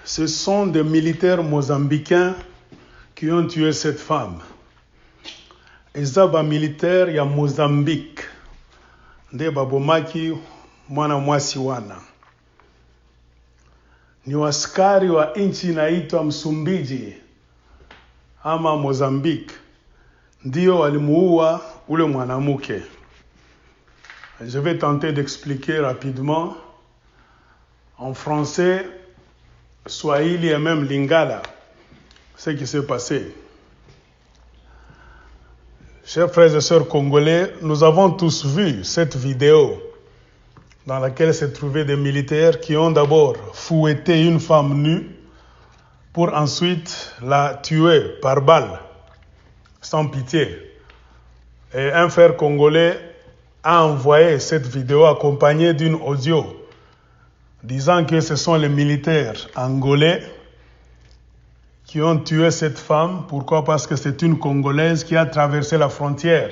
Ce sont des militaires mozambicains qui ont tué cette femme. Ezaba militaire ya Mozambique. Nde babomaki mwana mwasi wana. Ni waskari wa nchi inaitwa Msumbiji ama Mozambique. Ndio walimuua ule mwanamke. Je vais tenter d'expliquer rapidement en français, Swahili et même Lingala ce qui s'est passé. Chers frères et sœurs congolais, nous avons tous vu cette vidéo dans laquelle se trouvaient des militaires qui ont d'abord fouetté une femme nue pour ensuite la tuer par balle, sans pitié. Et un frère congolais a envoyé cette vidéo accompagnée d'une audio disant que ce sont les militaires angolais qui ont tué cette femme. Pourquoi? Parce que c'est une Congolaise qui a traversé la frontière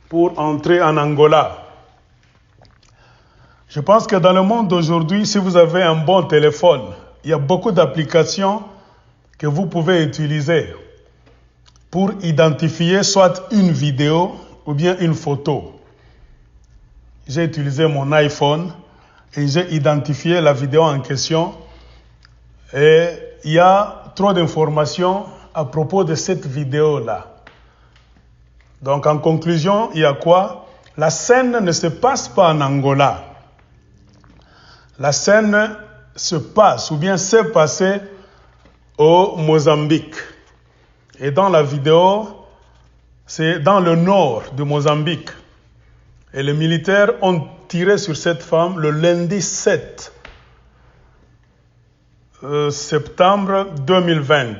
pour entrer en Angola. Je pense que dans le monde d'aujourd'hui, si vous avez un bon téléphone, il y a beaucoup d'applications que vous pouvez utiliser pour identifier soit une vidéo ou bien une photo. J'ai utilisé mon iPhone et j'ai identifié la vidéo en question et il y a trop d'informations à propos de cette vidéo-là. Donc en conclusion, il y a quoi? La scène ne se passe pas en Angola. La scène se passe ou bien s'est passée au Mozambique. Et dans la vidéo, c'est dans le nord du Mozambique. Et les militaires ont tiré sur cette femme le lundi 7 septembre 2020.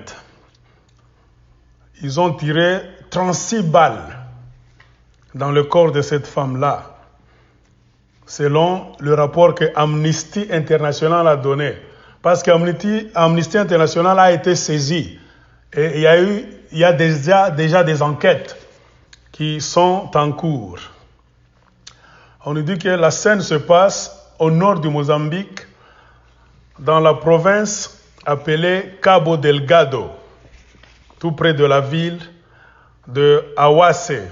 Ils ont tiré 36 balles dans le corps de cette femme-là, selon le rapport que Amnesty International a donné. Parce qu'Amnesty International a été saisi et il y a déjà des enquêtes qui sont en cours. On nous dit que la scène se passe au nord du Mozambique, dans la province appelée Cabo Delgado, tout près de la ville de Awase.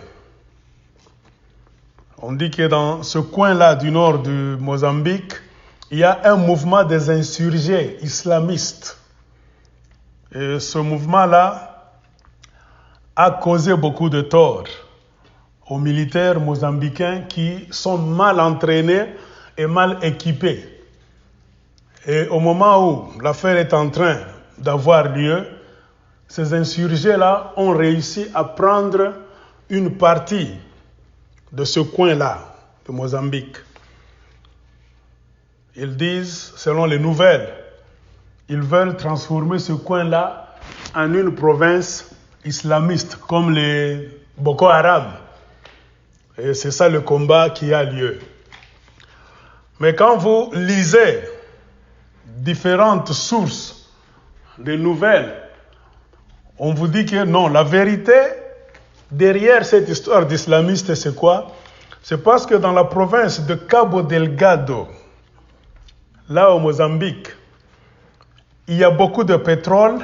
On dit que dans ce coin-là du nord du Mozambique, il y a un mouvement des insurgés islamistes. Et ce mouvement-là a causé beaucoup de tort aux militaires mozambicains qui sont mal entraînés et mal équipés. Et au moment où l'affaire est en train d'avoir lieu, ces insurgés-là ont réussi à prendre une partie de ce coin-là, de Mozambique. Ils disent, selon les nouvelles, ils veulent transformer ce coin-là en une province islamiste, comme les Boko Haram. Et c'est ça le combat qui a lieu. Mais quand vous lisez différentes sources de nouvelles, on vous dit que non, la vérité derrière cette histoire d'islamiste, c'est quoi? C'est parce que dans la province de Cabo Delgado, là au Mozambique, il y a beaucoup de pétrole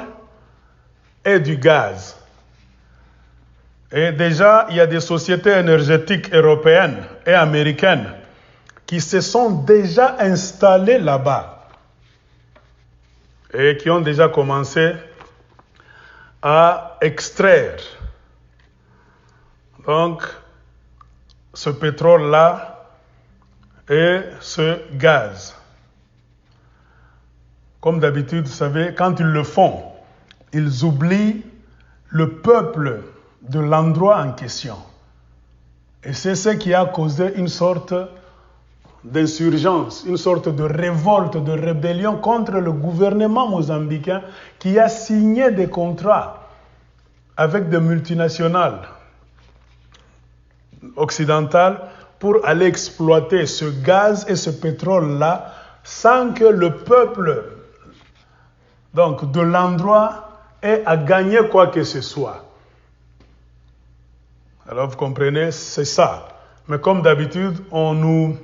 et du gaz. Et déjà, il y a des sociétés énergétiques européennes et américaines qui se sont déjà installées là-bas et qui ont déjà commencé à extraire donc ce pétrole-là et ce gaz. Comme d'habitude, vous savez, quand ils le font, ils oublient le peuple de l'endroit en question. Et c'est ce qui a causé une sorte d'insurgence, une sorte de révolte, de rébellion contre le gouvernement mozambicain qui a signé des contrats avec des multinationales occidentales pour aller exploiter ce gaz et ce pétrole-là sans que le peuple donc, de l'endroit ait à gagner quoi que ce soit. Alors vous comprenez, c'est ça. Mais comme d'habitude, on nous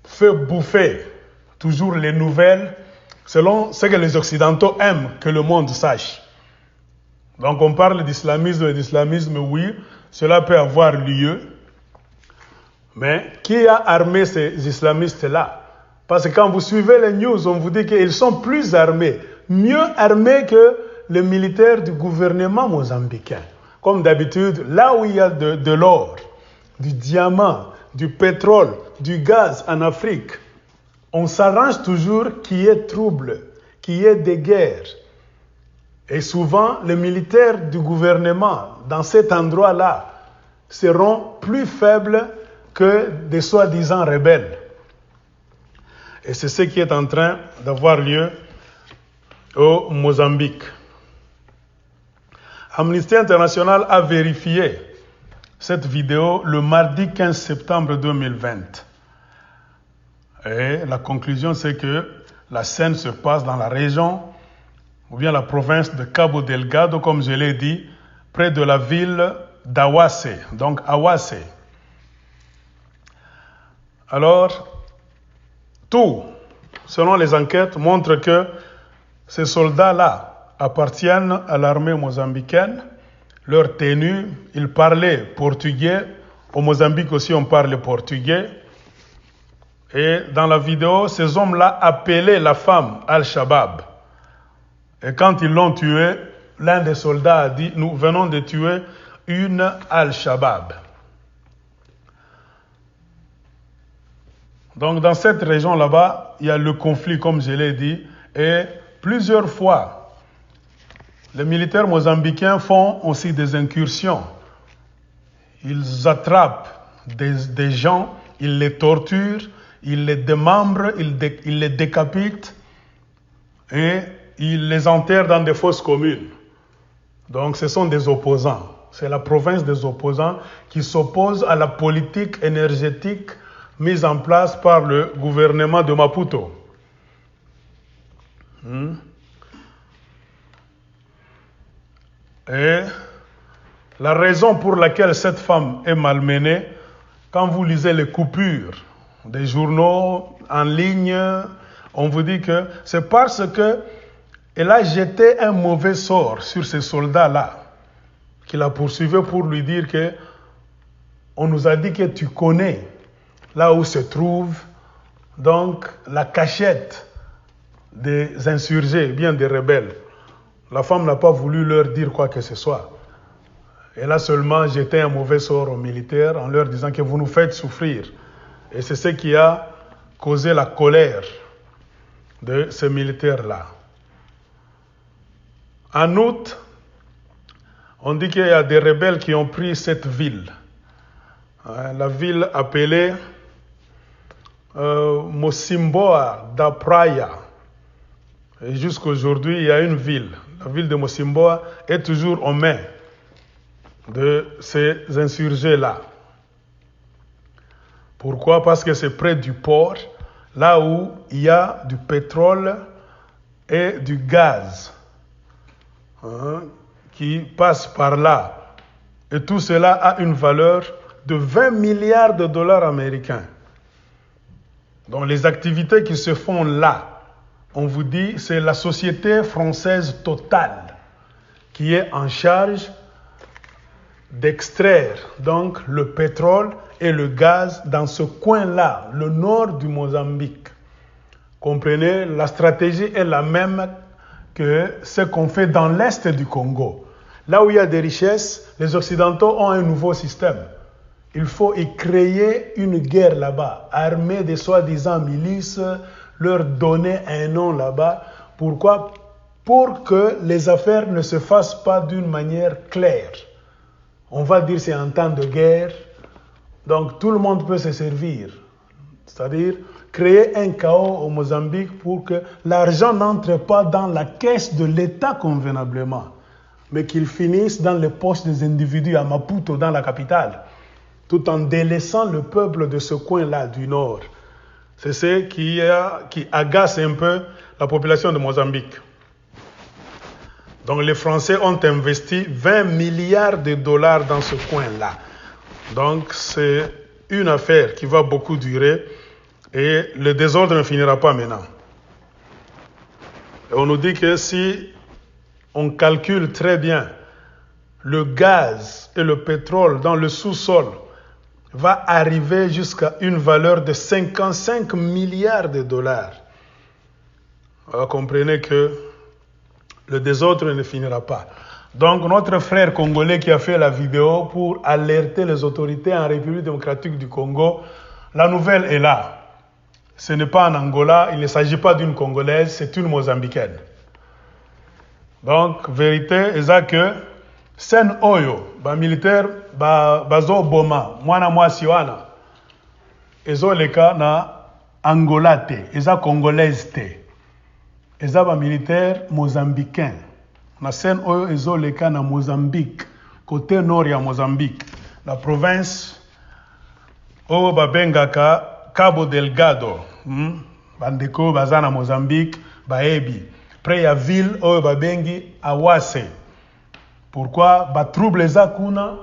fait bouffer toujours les nouvelles selon ce que les Occidentaux aiment que le monde sache. Donc on parle d'islamisme et d'islamisme, oui, cela peut avoir lieu. Mais qui a armé ces islamistes-là? Parce que quand vous suivez les news, on vous dit qu'ils sont plus armés, mieux armés que les militaires du gouvernement mozambicain. Comme d'habitude, là où il y a de l'or, du diamant, du pétrole, du gaz en Afrique, on s'arrange toujours qu'il y ait trouble, qu'il y ait des guerres. Et souvent, les militaires du gouvernement, dans cet endroit-là, seront plus faibles que des soi-disant rebelles. Et c'est ce qui est en train d'avoir lieu au Mozambique. Amnesty International a vérifié cette vidéo le mardi 15 septembre 2020. Et la conclusion, c'est que la scène se passe dans la région, ou bien la province de Cabo Delgado, comme je l'ai dit, près de la ville d'Awase, donc Awase. Alors, tout, selon les enquêtes, montre que ces soldats-là appartiennent à l'armée mozambicaine. Leur tenue, ils parlaient portugais. Au Mozambique aussi, on parle portugais. Et dans la vidéo, ces hommes-là appelaient la femme Al-Shabaab. Et quand ils l'ont tuée, l'un des soldats a dit « Nous venons de tuer une Al-Shabaab ». Donc dans cette région là-bas, il y a le conflit, comme je l'ai dit, et plusieurs fois, les militaires mozambicains font aussi des incursions. Ils attrapent des gens, ils les torturent, ils les démembrent, ils les décapitent et ils les enterrent dans des fosses communes. Donc ce sont des opposants. C'est la province des opposants qui s'oppose à la politique énergétique mise en place par le gouvernement de Maputo. Et la raison pour laquelle cette femme est malmenée, quand vous lisez les coupures des journaux en ligne, on vous dit que c'est parce qu'elle a jeté un mauvais sort sur ces soldats-là, qui la poursuivaient pour lui dire que on nous a dit que tu connais là où se trouve donc la cachette des insurgés, bien des rebelles. La femme n'a pas voulu leur dire quoi que ce soit. Elle a seulement jeté un mauvais sort aux militaires en leur disant que vous nous faites souffrir. Et c'est ce qui a causé la colère de ces militaires-là. En août, on dit qu'il y a des rebelles qui ont pris cette ville. La ville appelée Mocimboa da Praia. Et jusqu'à aujourd'hui, il y a une ville. La ville de Mocimboa est toujours aux mains de ces insurgés-là. Pourquoi? Parce que c'est près du port, là où il y a du pétrole et du gaz qui passent par là. Et tout cela a une valeur de 20 milliards de dollars américains. Donc les activités qui se font là, on vous dit, c'est la société française Total qui est en charge d'extraire donc le pétrole et le gaz dans ce coin-là, le nord du Mozambique. Comprenez, la stratégie est la même que ce qu'on fait dans l'est du Congo. Là où il y a des richesses, les Occidentaux ont un nouveau système. Il faut y créer une guerre là-bas, armer des soi-disant milices, leur donner un nom là-bas. Pourquoi? Pour que les affaires ne se fassent pas d'une manière claire. On va dire c'est un temps de guerre, donc tout le monde peut se servir. C'est-à-dire créer un chaos au Mozambique pour que l'argent n'entre pas dans la caisse de l'État convenablement, mais qu'il finisse dans les poches des individus à Maputo, dans la capitale, tout en délaissant le peuple de ce coin-là du nord. C'est ce qui agace un peu la population de Mozambique. Donc les Français ont investi 20 milliards de dollars dans ce coin-là. Donc c'est une affaire qui va beaucoup durer et le désordre ne finira pas maintenant. Et on nous dit que si on calcule très bien, le gaz et le pétrole dans le sous-sol va arriver jusqu'à une valeur de 55 milliards de dollars. Alors, comprenez que le désordre ne finira pas. Donc, notre frère congolais qui a fait la vidéo pour alerter les autorités en République démocratique du Congo, la nouvelle est là. Ce n'est pas en Angola, il ne s'agit pas d'une Congolaise, c'est une Mozambicaine. Donc, vérité, c'est que sen oyo, militaire, bazo boma, mwana mwasi wana, ezo leka na Angola te, eza Congolaise te. Eza militaire mozambicain. Na sen oyo ezo leka na Mozambique, côté nord ya Mozambique, la province oyo babengaka Cabo Delgado. Bandeko baza na Mozambique, baebi. Près ya ville oyo babengi Awase. Pourquoi ba trouble eza kuna?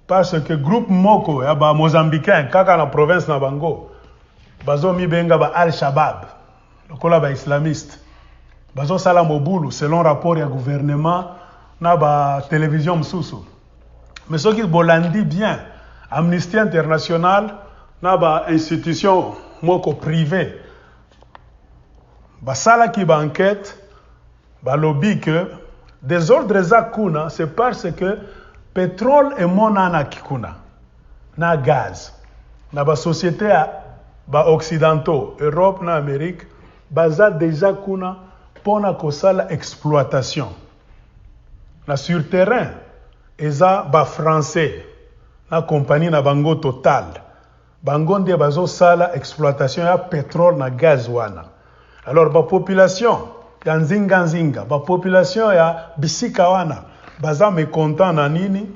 Parce que groupe moko ya ba mozambicain kaka na province na bango bazo mi benga ba Al-Shabaab, lokola ba islamiste. Bazo sala mobulu selon rapport ya gouvernement na ba télévision msusu. Mais ce qui bolandi bien, Amnesty International na ba institution moko privé basala ki ba enquête ba lobby que des ordres à kuna, c'est parce que pétrole et monana kikuna, na gaz, na ba société ba occidentaux, Europe na Amérique, baza déjà kuna pona kosala exploitation. Na sur terrain, eza ba français, na compagnie na bango Total, bango ndie bazo sala exploitation ya pétrole na gaz wana. Alors ba population ya nzinga, ba population ya bisika wana, baza mécontent na nini?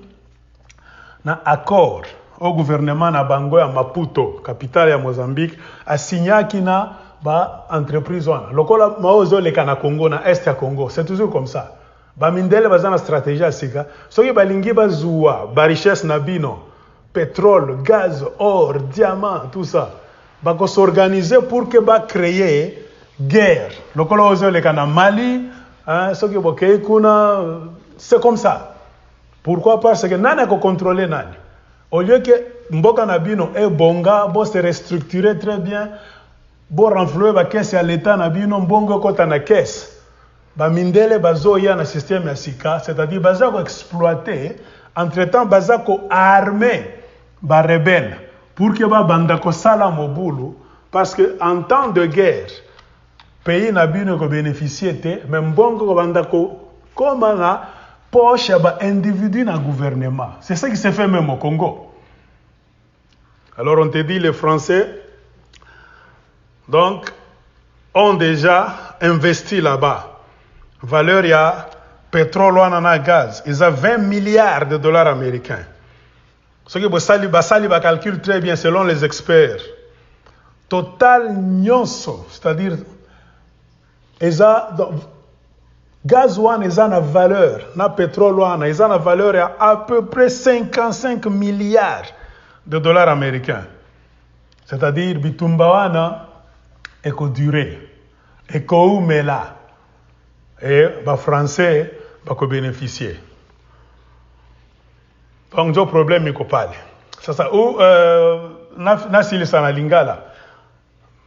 Na accord au gouvernement na bango ya Maputo, capitale ya Mozambique, a signaki na ba entreprise wana. Lokola maozo leka na Congo, na est ya Congo, c'est toujours comme ça. Ba mindele baza na stratégie ya sika, soki balingi bazuwa, ba richesse na bino, pétrole, gaz, or, diamant, tout ça, bako s'organiser pour que ba créer guerre. Lokola ozo leka na Mali, soki bokei kuna, c'est comme ça. Pourquoi? Parce que nani ko contrôler nani. Au lieu que mboka na bino e bonga, bo se restructurer très bien, bo renflouer ba caisse ya l'état na bino, mbongo kota na caisse. Ba mindele bazo ya na système ya sika, c'est-à-dire baza ko exploiter, entre-temps baza ko armer ba rebelle pour que ba banda ko sala mobulu, parce que en temps de guerre pays na bino ko bénéficier te, même mbongo ko banda ko koma na poche ya ba individu na gouvernement. C'est ça qui se fait même au Congo. Alors on te dit les Français donc ont déjà investi là-bas. Valeur ya pétrole ou gaz, ils ont 20 milliards de dollars américains. Ce qui basali ba calcule très bien selon les experts. Total nyonso, c'est-à-dire eza gaz wana eza na valeur, na pétrole wana eza na valeur à peu près 55 milliards de dollars américains. C'est-à-dire bitumba wana eko durer, eko umela, et ba français bako bénéficier. Donc jo problème iko pale. Sasa ou na silisa na lingala.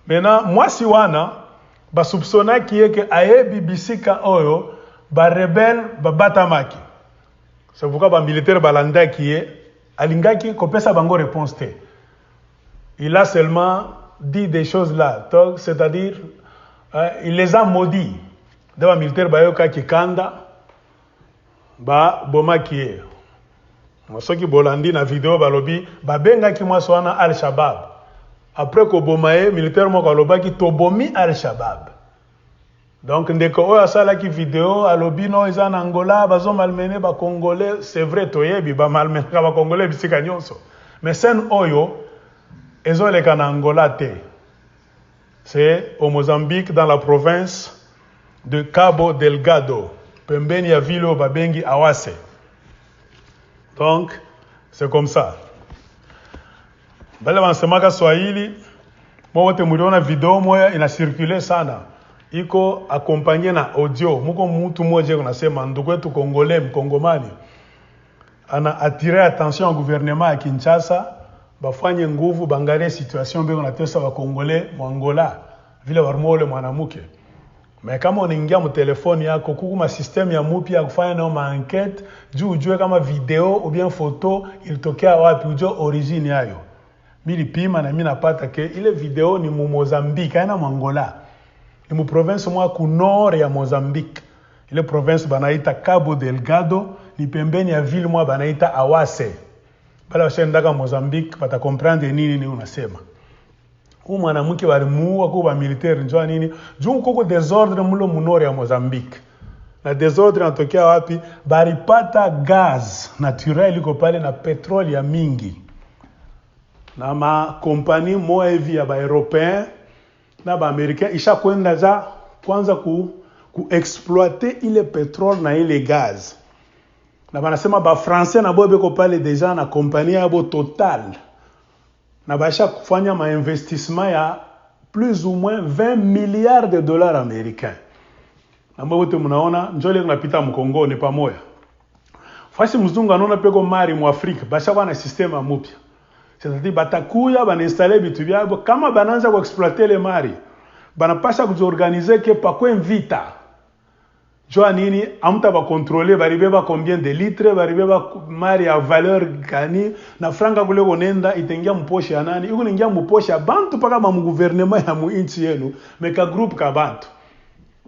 Maintenant moi si wana ba soupçonna qui est que ayebi bisika oyo ba rebelle ba batamaki. C'est pourquoi ba militaire balanda qui est alingaki kopesa bango réponse te. Il a seulement dit des choses là, c'est-à-dire il les a maudits. Ba militaire ba yoka kikanda ba boma qui est. Mosoki bolandi na vidéo balobi ba benga ki mwa swana Al-Shabaab. Après que bomaye militaire moko alobaki tobomi Al-Shabaab. Donc ndeko oyo asala ki vidéo alobi no eza na Angola bazo malmené ba Congolais, c'est vrai toyebi ba malmené ba Congolais bisika nyonso. Mais sen oyo ezoleka na Angola te. C'est au Mozambique dans la province de Cabo Delgado, pembeni ya ville babengi Awase. Donc c'est comme ça. Bale wansemaka Swahili, mwote muriona video moya ina circuler sana. iko accompagné na audio. Muko mtu mmoja unasema ndugu wetu Kongole mkongomani ana attirer attention au gouvernement ya Kinshasa bafanye nguvu bangalie situation beko natesa wa Kongole mwangola vile warmole mwanamuke. Mais kama unaingia mu telefone yako kuko system ya mupya ya kufanya na enquête juu ujue kama video ou bien photo ilitokea wapi, ujue origine yayo. Mimi pima na mimi napata ke ile video ni mu Mozambique haina Angola. Ni mu province mwa ku nord ya Mozambique. Ile province banaita Cabo Delgado, ni pembeni ya ville mwa banaita Awase. Bala washendaka Mozambique bata comprendre nini ni unasema. Huyu mwanamke walimuua kwa militaire njoo nini? Juu kuko desordre mulo munori ya Mozambique. Na desordre natokea wapi? Baripata gaz naturel iko pale na petroli ya mingi. Na ma compagnie moja hivi ya ba européen na ba américain isha kwenda za kwanza ku exploiter ile petrole na ile gaz. Na banasema ba français na bobe ko pale deja na compagnie yabo Total. Na baisha kufanya ma investissement ya plus ou moins 20 milliards de dollars américains. Na mbote mnaona njole tunapita mkongo ni pamoja. Fasi mzungu anaona peko mari mu Afrika basha wana système mpya. C'est-à-dire batakuya banainstaller bitu byabo kama bananza ku exploiter le mari. Banapasha kujiorganiser ke pakwe vita. Joa nini amuta ba contrôler baribeba combien de litres baribeba mari ya valeur gani na franga kule konenda itengia mposhe ya nani iko ningia mposhe ya bantu paka ba mu gouvernement ya mu inchi yenu meka group ka bantu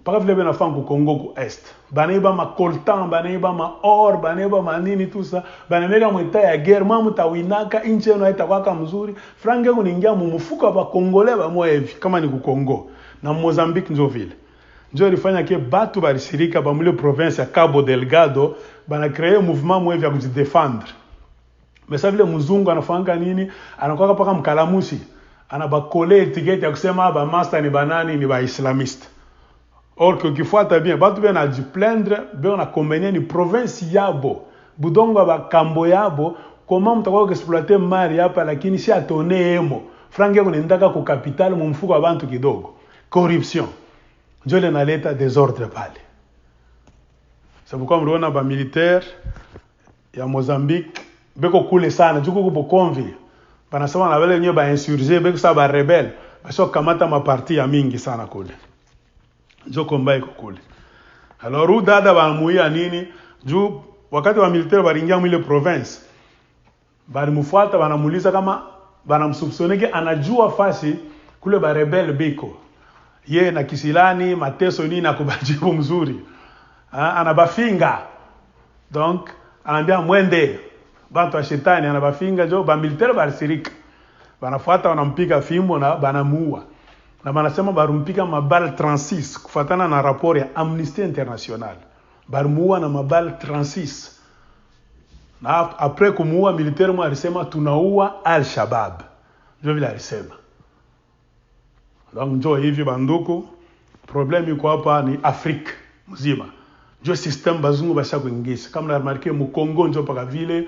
paka vile bena fangu Congo ku est banaiba ma coltan banaiba ma or banaiba ma nini tout ça banameka mwita ya guerre mamu tawinaka inchi yenu haitakwaka mzuri franga kuningia mu mfuko ba Congolais ba moya hivi kama ni ku Congo na Mozambique njo vile. Njo ilifanya ke batu barisirika ba mule province ya Cabo Delgado bana créer mouvement mwevi ya kujidefendre. Mais ça vile mzungu anafanga nini? Anakuwa paka mkalamusi. Anabakole etiketi ya kusema ba master ni banani ni ba islamiste. Or que kifuata bien batu bena jiplendre bena convenir ni province yabo. Budongo ba kambo yabo comment mtakuwa exploiter mali hapa lakini si atone emo. Frange yako nendaka ku capital mu mfuko wa bantu kidogo. Corruption. Njole na leta désordre pale. C'est pourquoi mliona ba militaire ya Mozambique beko kule sana juko kupo konvi. Banasema na wale nyo ba insurgé beko sa ba rebelle. Baso kamata maparti ya mingi sana kule. Njo komba iko kule. Alors u dada ba muia nini juu wakati wa militaire baringia mwile province. Balimfuata banamuuliza kama banamsoupçonner anajua fasi kule ba rebelle biko. Ye na kisilani mateso nini na kubajibu mzuri anabafinga donc anaambia mwende bantu wa shetani anabafinga jo ba militaire barisirika banafuata wanampiga fimbo na banamuua na banasema barumpika mabal 36 kufatana na rapport ya Amnesty International bamuua na mabal 36 na après kumuua militaire mwa alisema tunaua Al-Shabaab jo vile alisema. Donc njo hivi banduku problème iko hapa ni Afrique mzima. Jo system bazungu basha kuingisha kama na remarquer mu Congo njo paka vile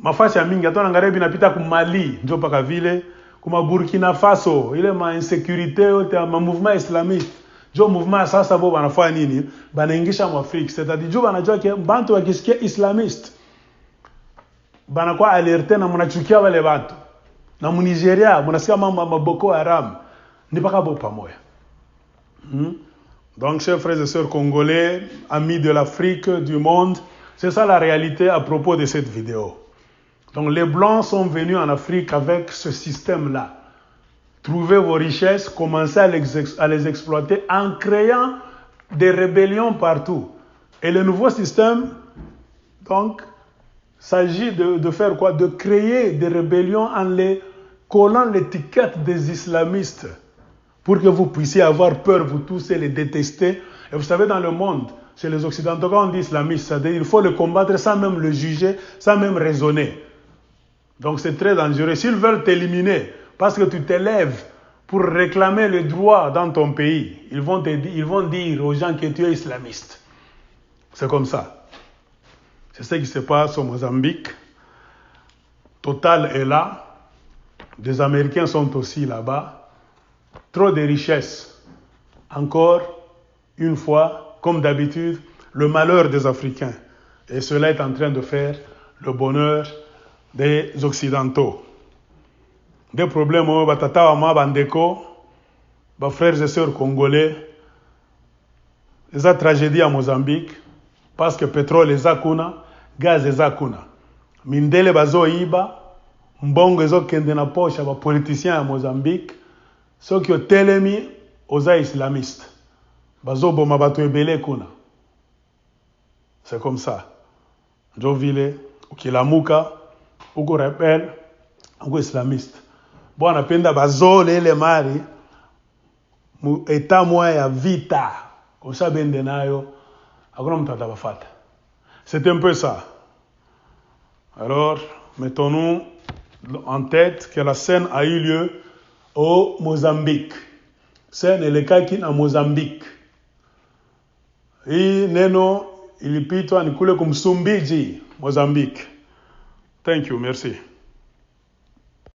mafasi ya mingi atona ngarebi napita ku Mali njo paka vile kuma Burkina Faso ile ma insécurité yote ma mouvement islamiste jo mouvement sasa bo banafanya nini banaingisha mu Afrique c'est-à-dire jo banajua ke bantu wakisikia islamiste banakuwa alerte na mnachukia wale bantu. Na mu Nigeria munasikia mambo Boko Haram ni paka bo pamoja. Donc chers frères et sœurs congolais, amis de l'Afrique, du monde, c'est ça la réalité à propos de cette vidéo. Donc les blancs sont venus en Afrique avec ce système-là. Trouvez vos richesses, commencez à les exploiter en créant des rébellions partout. Et le nouveau système, donc, s'agit de faire quoi? De créer des rébellions en les collant l'étiquette des islamistes pour que vous puissiez avoir peur, vous tous, et les détester. Et vous savez, dans le monde, chez les Occidentaux, quand on dit islamiste, c'est-à-dire il faut le combattre sans même le juger, sans même raisonner. Donc c'est très dangereux. S'ils veulent t'éliminer parce que tu t'élèves pour réclamer le droit dans ton pays, ils vont dire aux gens que tu es islamiste. C'est comme ça. C'est ce qui se passe au Mozambique. Total est là. Des Américains sont aussi là-bas. Trop de richesses encore une fois, comme d'habitude, le malheur des Africains. Et cela est en train de faire le bonheur des Occidentaux. Des problèmes, batata wa bandeko, frères et sœurs congolais, les tragédie à Mozambique, parce que pétrole est kuna, gaz est kuna. Mindele bazo iba, mbongo ezo kende na poche ba politiciens à Mozambique, ceux qui ont telemi aux islamistes. Bazo boma bato ebele kuna. C'est comme ça. Jovile, ukilamuka, uko rebelle, uko islamiste. Bon, napenda bazo lele mari, mu eta moya ya vita. Comme ça, bende nayo, akuna mtu atabafata. C'est un peu ça. Alors, mettons-nous en tête que la scène a eu lieu au Mozambique. Scène est le cas qui na Mozambique. Hii neno ilipitwa ni kule kumsumbiji Mozambique. Thank you, merci.